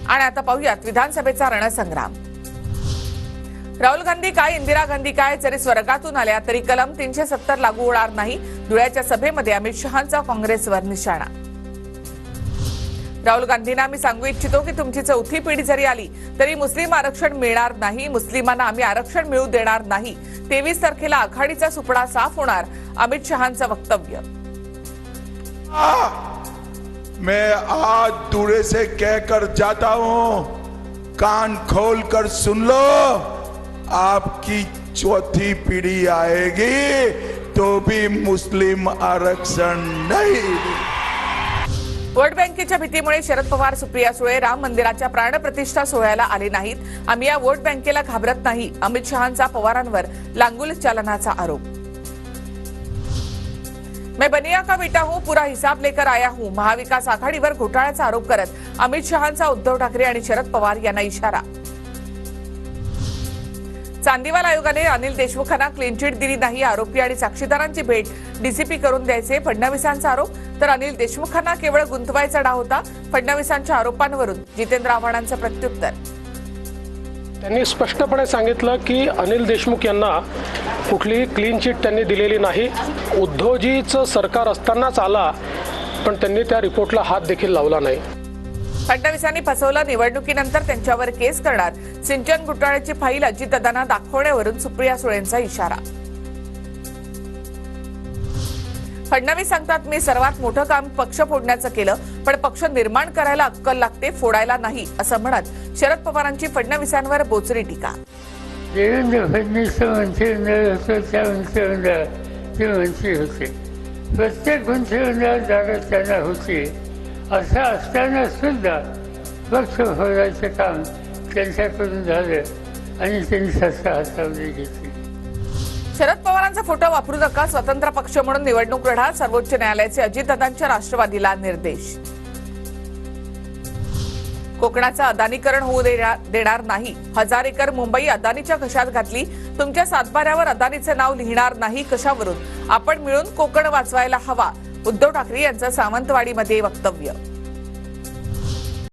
आणि आता पाहूयात विधानसभेचा रणसंग्राम। राहुल गांधी काय इंदिरा गांधी काय, जरी स्वर्गातून आल्या तरी कलम 370 लागू होणार नाही। धुळ्याच्या सभेमध्ये अमित शहांचा काँग्रेसवर निशाणा। राहुल गांधींना मी सांगू इच्छितो की तुमची चौथी पिढी जरी आली तरी मुस्लिम आरक्षण मिळणार नाही, मुस्लिमांना आम्ही आरक्षण मिळू देणार नाही। 23 तारखेला आघाडीचा सुपडा साफ होणार, अमित शहांचं वक्तव्य। मैं आज दूरे से कहकर जाता हूं, कान खोल कर सुन लो, आपकी चौथी पीढ़ी आएगी तो भी मुस्लिम आरक्षण नहीं। वोट बँकेच्या भीतीमुळे शरद पवार सुप्रिया सुळे राम मंदिराच्या प्राणप्रतिष्ठा सोहळ्याला आले नाहीत। आम्ही या वोट बँकेला घाबरत नाही, अमित शहांचा पवारांवर लांगुल चालनाचा आरोप। मैं बनिया का बेटा हूं, पूरा हिसाब लेकर आया हूं। महाविकास आघाडीवर घोटाळ्याचा आरोप करत अमित शहांचा उद्धव ठाकरे आणि शरद पवार यांना इशारा। चांदीवाल आयोगाने अनिल देशमुखांना क्लीन चिट दिली नाही, आरोपी आणि साक्षीदारांची भेट डीसीपी करून द्यायचे, फडणवीसांचा आरोप। तर अनिल देशमुखांना केवळ गुंतवायचा डाव होता, फडणवीसांच्या आरोपांवरून जितेंद्र आव्हाडांचं प्रत्युत्तर। त्यांनी स्पष्टपणे सांगितलं की अनिल देशमुख यांना कुठलीही क्लीन चिट त्यांनी दिलेली नाही। उद्धवजीचं सरकार असतानाच आला, पण त्यांनी त्या रिपोर्टला हात देखील लावला नाही। फडणवीसांनी फसवलं, निवडणुकीनंतर त्यांच्यावर केस करणार। सिंचन घोटाळ्याची फाईल अजितदादांना दाखवण्यावरून सुप्रिया सुळेंचा इशारा। फडणवीस सांगतात मी सर्वात मोठं काम पक्ष फोडण्याचं केलं, पण पक्ष निर्माण करायला अक्कल लागते, फोडायला नाही, असं म्हणत शरद पवारांची फडणवीसांवर बोचरी टीका। देवेंद्र फडणवीस मंत्रिमंडळ होतं, त्या मंत्रिमंडळात ते मंत्री होते, प्रत्येक मंत्रिमंडळात जागा त्यांना होती। असं असताना सुद्धा पक्ष फोडायचं काम त्यांच्याकडून झालं आणि त्यांनी सत्ता हातामध्ये घेतली। शरद पवारांचा फोटो वापरू नका, स्वतंत्र पक्ष म्हणून निवडणूक लढा, सर्वोच्च न्यायालयाचे अजितदादांच्या राष्ट्रवादीला निर्देश। कोकणाचं अदानीकरण होऊ देणार नाही, 1000 एकर मुंबई अदानीच्या घशात घातली, तुमच्या सातबाऱ्यावर अदानीचे नाव लिहिणार नाही, कशावरून? आपण मिळून कोकण वाचवायला हवा, उद्धव ठाकरे यांचं सावंतवाडीमध्ये वक्तव्य।